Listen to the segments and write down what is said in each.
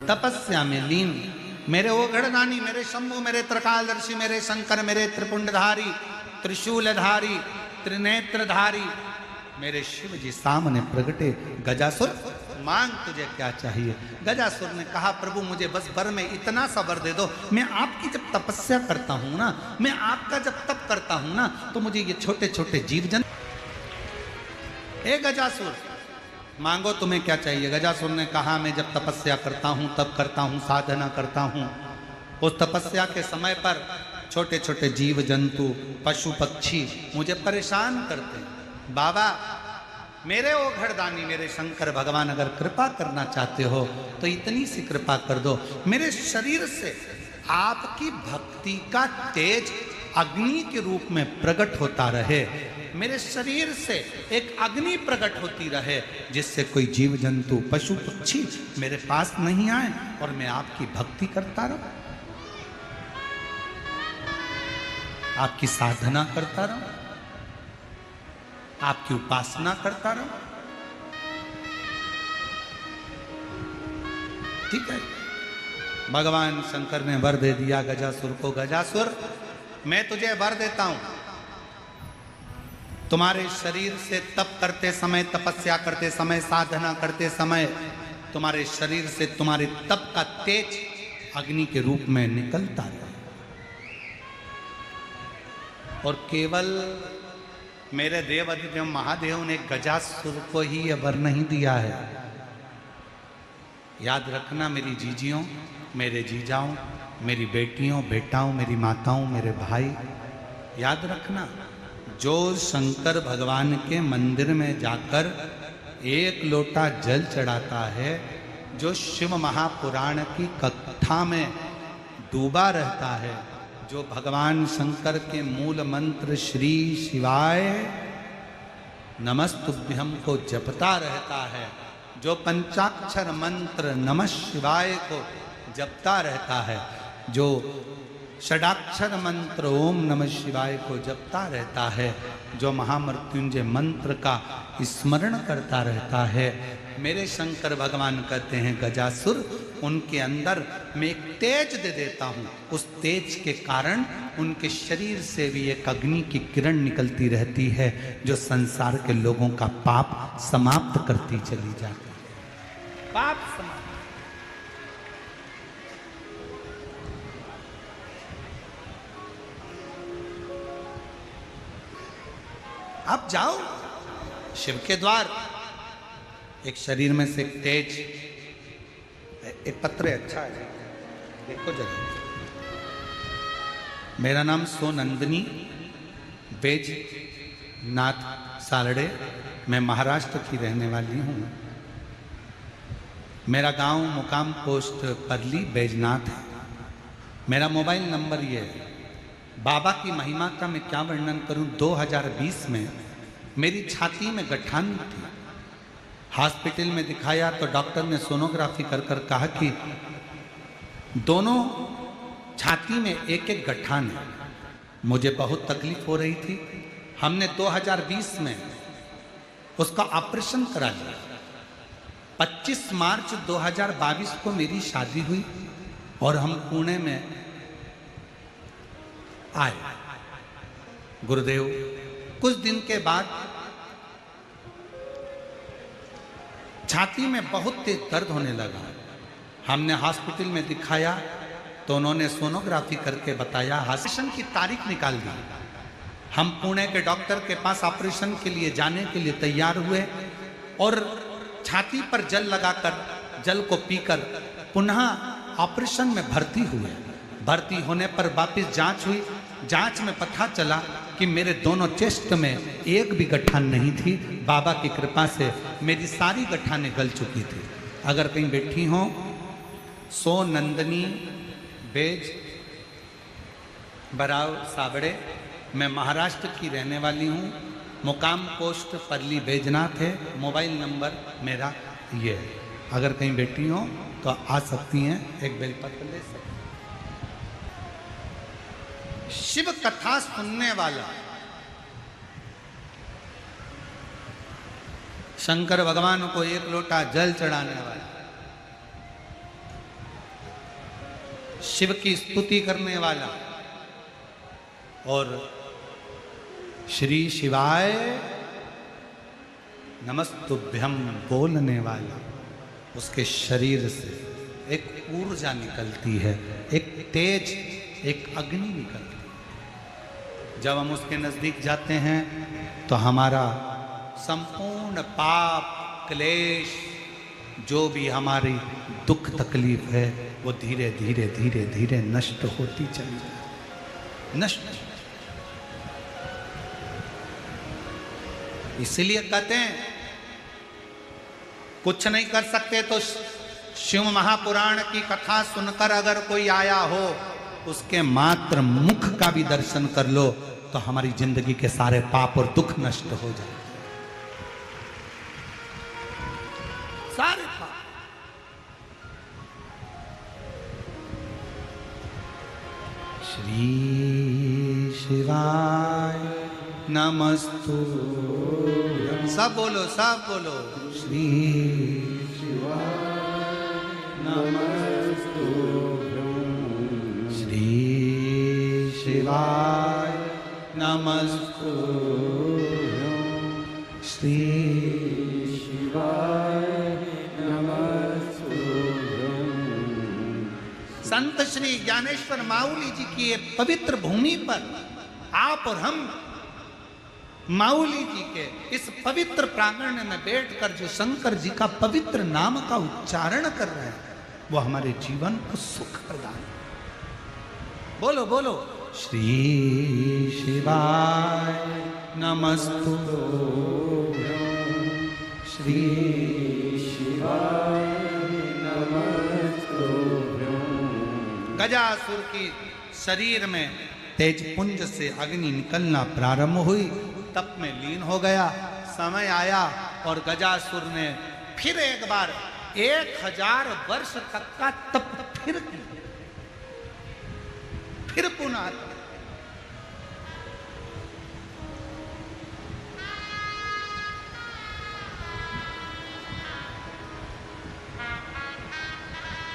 तपस्या में लीन। मेरे ओघड़दानी, मेरे शंभु, मेरे त्रिकालदर्शी, मेरे शंकर, मेरे त्रिपुंडधारी, त्रिशूलधारी, त्रिनेत्रधारी, मेरे शिव जी सामने प्रगटे। गजासुर मांग तुझे क्या चाहिए? गजासुर ने कहा प्रभु मुझे बस वर में इतना सा वर दे दो, मैं आपकी जब तपस्या करता हूं ना, मैं आपका जब तप करता हूं ना, तो मुझे ये छोटे छोटे जीव जंतु। हे गजासुर मांगो तुम्हें क्या चाहिए? गजासुर ने कहा मैं जब तपस्या करता हूं, तब करता हूं, साधना करता हूं, उस तपस्या के समय पर छोटे छोटे जीव जंतु, पशु पक्षी मुझे परेशान करते हैं। बाबा मेरे ओघड़दानी, मेरे शंकर भगवान, अगर कृपा करना चाहते हो तो इतनी सी कृपा कर दो, मेरे शरीर से आपकी भक्ति का तेज अग्नि के रूप में प्रकट होता रहे, मेरे शरीर से एक अग्नि प्रकट होती रहे, जिससे कोई जीव जंतु, पशु पक्षी मेरे पास नहीं आए और मैं आपकी भक्ति करता रहूं, आपकी साधना करता रहूं, आपकी उपासना करता रहूं। ठीक है, भगवान शंकर ने वर दे दिया गजासुर को। गजासुर मैं तुझे वर देता हूं, तुम्हारे शरीर से तप करते समय, तपस्या करते समय, साधना करते समय, तुम्हारे शरीर से तुम्हारे तप का तेज अग्नि के रूप में निकलता रहे, और केवल मेरे देव अधिदेव महादेव ने गजासुर को ही यह वर नहीं दिया है। याद रखना मेरी जीजियों, मेरे जीजाओं, मेरी बेटियों, बेटाओं, मेरी माताओं, मेरे भाई, याद रखना जो शंकर भगवान के मंदिर में जाकर एक लोटा जल चढ़ाता है, जो शिव महापुराण की कथा में डूबा रहता है, जो भगवान शंकर के मूल मंत्र श्री शिवाय नमस्तुभ्यम को जपता रहता है, जो पंचाक्षर मंत्र नमः शिवाय को जपता रहता है, जो षडाक्षर मंत्र ओम नमः शिवाय को जपता रहता है, जो महामृत्युंजय मंत्र का स्मरण करता रहता है, मेरे शंकर भगवान कहते हैं गजासुर उनके अंदर मैं एक तेज दे देता हूं, उस तेज के कारण उनके शरीर से भी एक अग्नि की किरण निकलती रहती है, जो संसार के लोगों का पाप समाप्त करती चली जाती है। पाप समाप्त। आप जाओ शिव के द्वार, एक शरीर में से एक तेज, एक पत्र अच्छा है, देखो जरा। मेरा नाम सोनंदनी बैजनाथ सालड़े, मैं महाराष्ट्र की रहने वाली हूँ। मेरा गांव मुकाम पोस्ट परली बैजनाथ है। मेरा मोबाइल नंबर ये है। बाबा की महिमा का मैं क्या वर्णन करूं। 2020 में मेरी छाती में गठान थी, हॉस्पिटल में दिखाया तो डॉक्टर ने सोनोग्राफी कर कर कहा कि दोनों छाती में एक एक गठान है। मुझे बहुत तकलीफ हो रही थी। हमने 2020 में उसका ऑपरेशन करा लिया। 25 मार्च 2022 को मेरी शादी हुई और हम पुणे में आए। गुरुदेव कुछ दिन के बाद छाती में बहुत तेज दर्द होने लगा। हमने हॉस्पिटल में दिखाया तो उन्होंने सोनोग्राफी करके बताया, ऑपरेशन की तारीख निकाल दी। हम पुणे के डॉक्टर के पास ऑपरेशन के लिए जाने के लिए तैयार हुए और छाती पर जल लगाकर, जल को पीकर पुनः ऑपरेशन में भर्ती हुए। भर्ती होने पर वापस जांच हुई। जांच में पता चला कि मेरे दोनों चेस्ट में एक भी गठान नहीं थी। बाबा की कृपा से मेरी सारी गठानें गल चुकी थी। अगर कहीं बैठी हो, सोनंदनी बैज बराव साबड़े, मैं महाराष्ट्र की रहने वाली हूँ। मुकाम पोस्ट परली बैजनाथ है। मोबाइल नंबर मेरा ये है। अगर कहीं बैठी हो तो आ सकती हैं, एक बेलपत्र ले सकती। शिव कथा सुनने वाला, शंकर भगवान को एक लोटा जल चढ़ाने वाला, शिव की स्तुति करने वाला और श्री शिवाय नमस्तुभ्यम बोलने वाला, उसके शरीर से एक ऊर्जा निकलती है, एक तेज, एक अग्नि निकलती है। जब हम उसके नजदीक जाते हैं तो हमारा संपूर्ण पाप क्लेश, जो भी हमारी दुख तकलीफ है, वो धीरे धीरे धीरे धीरे नष्ट होती चली जाती, नष्ट। इसलिए कहते हैं कुछ नहीं कर सकते तो शिव महापुराण की कथा सुनकर अगर कोई आया हो, उसके मात्र मुख का भी दर्शन कर लो तो हमारी जिंदगी के सारे पाप और दुख नष्ट हो जाए, सारे पाप। श्री शिवाय नमस्तुभ्यं, सब बोलो, सब बोलो। श्री शिवाय नमस्तुभ्यं, श्री शिवाय नमस्तुभ्यं, श्री शिवाय नमस्तुभ्यं। संत श्री ज्ञानेश्वर माउली जी की ये पवित्र भूमि पर आप और हम माउली जी के इस पवित्र प्रांगण में बैठकर जो शंकर जी का पवित्र नाम का उच्चारण कर रहे हैं, वो हमारे जीवन को सुख प्रदान। बोलो बोलो, श्री शिवाय नमस्तुभ्यं, श्री शिवाय नमस्तुभ्यं। गजासुर की शरीर में तेज पुंज से अग्नि निकलना प्रारंभ हुई, तप में लीन हो गया। समय आया और गजासुर ने फिर एक बार 1000 वर्ष तक का तप फिर किया, फिर पुनः।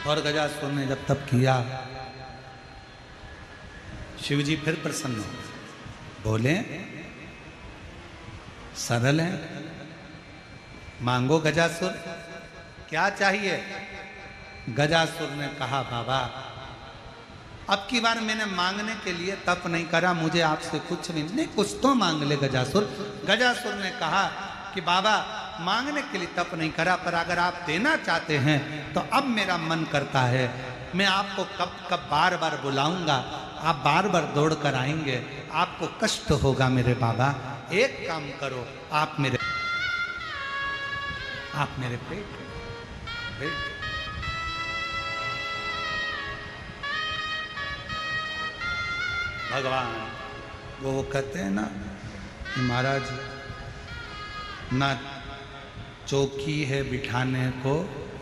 और गजासुर ने जब तप किया, शिवजी फिर प्रसन्न हो, बोले सरल है, मांगो गजासुर, क्या चाहिए? गजासुर ने कहा, बाबा अब की बार मैंने मांगने के लिए तप नहीं करा, मुझे आपसे कुछ नहीं, कुछ तो मांग ले गजासुर। गजासुर ने कहा कि बाबा मांगने के लिए तप नहीं करा, पर अगर आप देना चाहते हैं तो अब मेरा मन करता है, मैं आपको कब कब बार बार बुलाऊंगा, आप बार बार दौड़ कर आएंगे, आपको कष्ट होगा मेरे बाबा। एक काम करो, आप मेरे पेट बैठ। भगवान वो कहते हैं ना कि महाराज ना चौकी है बिठाने को,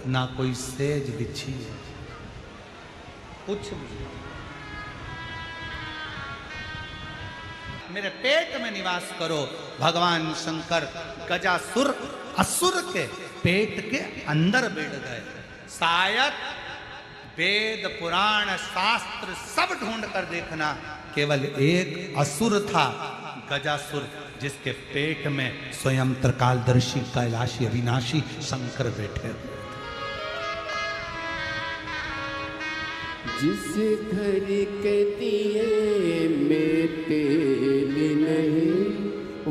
ना कोई सेज बिछी है, कुछ भी। मेरे पेट में निवास करो। भगवान शंकर गजासुर असुर के पेट के अंदर बैठ गए। शायद वेद पुराण शास्त्र सब ढूंढ कर देखना, केवल एक असुर था गजासुर, जिसके पेट में स्वयं त्रिकालदर्शी कैलाशी अविनाशी शंकर बैठे। जिस घर के दिए में तेल नहीं,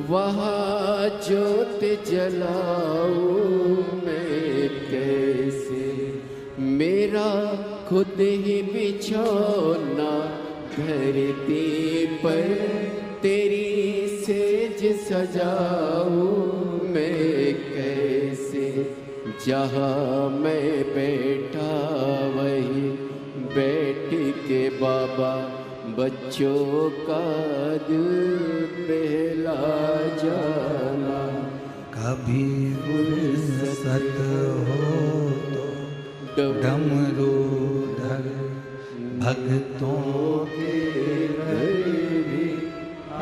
वहाँ ज्योत जलाऊं मैं कैसे? मेरा खुद ही बिछौना धरती पर तेरी सेज सजाऊं मैं कैसे? जहाँ मैं बैठा वही बैठ के बाबा बच्चों का दिल बहला जाना। कभी फुर्सत हो तो डमरू धर भक्तों के घर भी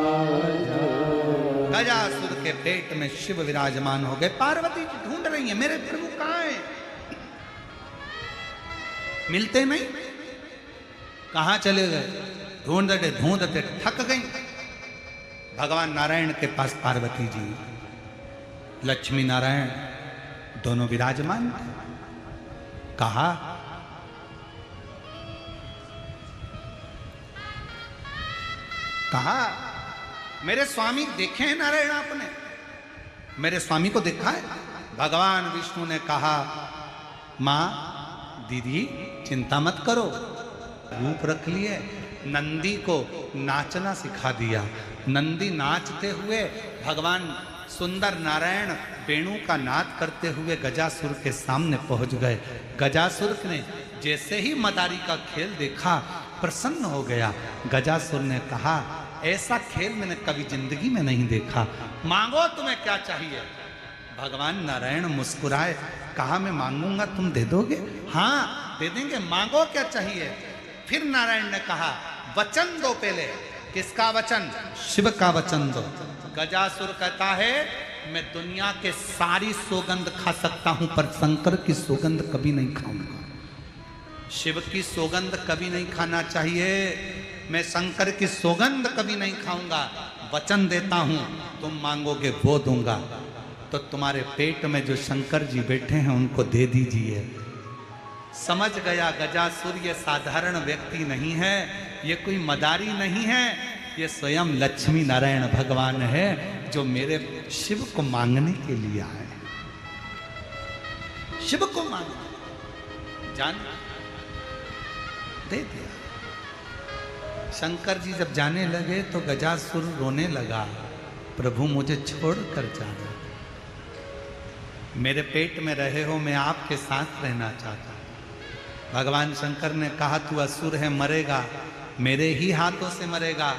आ जाना। गजासुर के पेट में शिव विराजमान हो गए। पार्वती जी ढूंढ रही है, मेरे प्रभु कहाँ हैं? मिलते नहीं। कहाँ चले गए? ढूंढते ढूंढते थक गई। भगवान नारायण के पास पार्वती जी, लक्ष्मी नारायण दोनों विराजमान थे। कहा मेरे स्वामी देखे हैं नारायण आपने? मेरे स्वामी को देखा है? भगवान विष्णु ने कहा, मां दीदी चिंता मत करो, रूप रख लिए। नंदी को नाचना सिखा दिया। नंदी नाचते हुए भगवान सुंदर नारायण वेणु का नाद करते हुए गजासुर के सामने पहुंच गए। गजासुर ने जैसे ही मदारी का खेल देखा प्रसन्न हो गया। गजासुर ने कहा, ऐसा खेल मैंने कभी जिंदगी में नहीं देखा, मांगो तुम्हें क्या चाहिए। भगवान नारायण मुस्कुराए, कहा मैं मांगूंगा तुम दे दोगे? हाँ दे देंगे, मांगो क्या चाहिए। फिर नारायण ने कहा, वचन दो पहले। किसका वचन? शिव का वचन दो। गजासुर कहता है, मैं दुनिया के सारी सौगंध खा सकता हूं पर शंकर की सौगंध कभी नहीं खाऊंगा। शिव की सौगंध कभी नहीं खाना चाहिए। मैं शंकर की सौगंध कभी नहीं खाऊंगा। वचन देता हूं, तुम मांगोगे वो दूंगा। तो तुम्हारे पेट में जो शंकर जी बैठे हैं उनको दे दीजिए। समझ गया गजासुर ये साधारण व्यक्ति नहीं है, ये कोई मदारी नहीं है, ये स्वयं लक्ष्मी नारायण भगवान है जो मेरे शिव को मांगने के लिए आए। शिव को मांगने जान दे दिया। शंकर जी जब जाने लगे तो गजासुर रोने लगा, प्रभु मुझे छोड़कर जाना, मेरे पेट में रहे हो, मैं आपके साथ रहना चाहता हूं। भगवान शंकर ने कहा, तू असुर है, मरेगा, मेरे ही हाथों से मरेगा।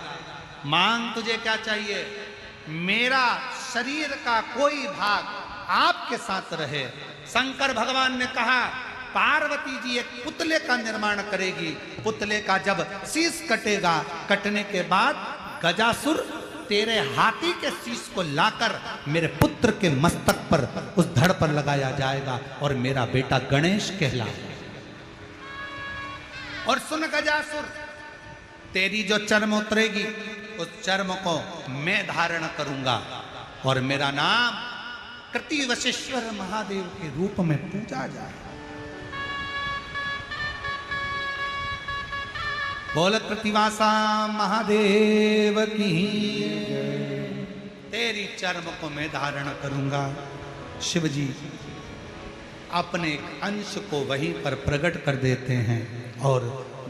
मांग तुझे क्या चाहिए? मेरा शरीर का कोई भाग आपके साथ रहे। शंकर भगवान ने कहा, पार्वती जी एक पुतले का निर्माण करेगी। पुतले का जब शीश कटेगा, कटने के बाद गजासुर तेरे हाथी के शीश को लाकर मेरे पुत्र के मस्तक पर, उस धड़ पर लगाया जाएगा और मेरा बेटा गणेश कहलाएगा। और सुन गजासुर, तेरी जो चर्म उतरेगी उस चर्म को मैं धारण करूंगा और मेरा नाम कृतिवशेश्वर महादेव के रूप में पूजा जाए। बोल कृतिवासा महादेव की, तेरी चर्म को मैं धारण करूंगा। शिव जी अपने एक अंश को वहीं पर प्रकट कर देते हैं और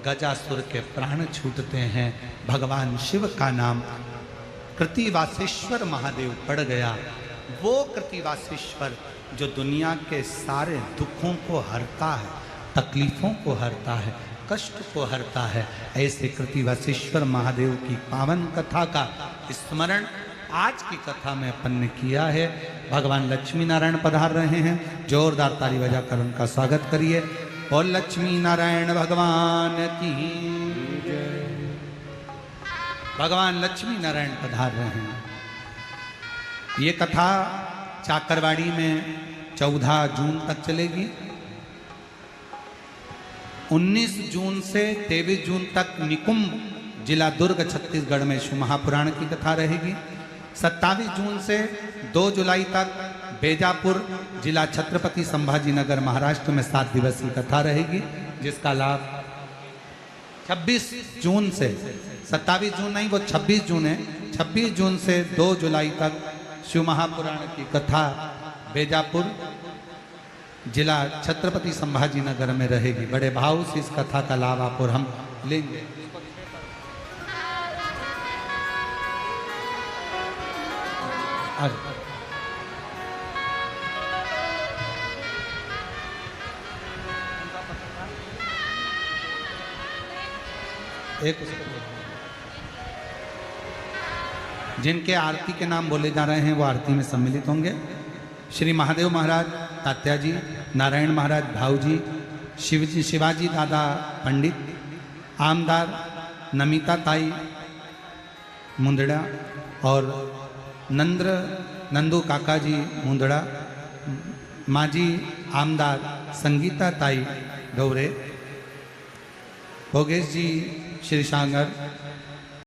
गजासुर के प्राण छूटते हैं। भगवान शिव का नाम कृतिवासेश्वर महादेव पड़ गया। वो कृतिवासेश्वर जो दुनिया के सारे दुखों को हरता है, तकलीफों को हरता है, कष्ट को हरता है। ऐसे कृतिवासेश्वर महादेव की पावन कथा का स्मरण आज की कथा में अपन ने किया है। भगवान लक्ष्मी नारायण पधार रहे हैं, जोरदार ताली बजाकर उनका स्वागत करिए। और लक्ष्मी नारायण भगवान की, भगवान लक्ष्मी नारायण पधार रहे हैं। ये कथा चाकरवाड़ी में 14 जून तक चलेगी। 19 जून से 23 जून तक निकुंभ जिला दुर्ग छत्तीसगढ़ में शिव महापुराण की कथा रहेगी। 27 जून से 2 जुलाई तक बेजापुर जिला छत्रपति संभाजी नगर महाराष्ट्र में 7 दिवसीय कथा रहेगी, जिसका लाभ 26 जून से, 27 जून नहीं वो 26 जून है, 26 जून से 2 जुलाई तक शिव महापुराण की कथा बेजापुर जिला छत्रपति संभाजी नगर में रहेगी। बड़े भाव से इस कथा का लाभ आप और हम लेंगे। एक जिनके आरती के नाम बोले जा रहे हैं वो आरती में सम्मिलित होंगे। श्री महादेव महाराज तात्या जी, नारायण महाराज भाऊ जी, शिवजी शिवाजी दादा पंडित, आमदार नमिता ताई मुंदड़ा और नंदू काका जी मुंदड़ा, माजी आमदार संगीता ताई डोरे, भोगेश जी श्री सांगर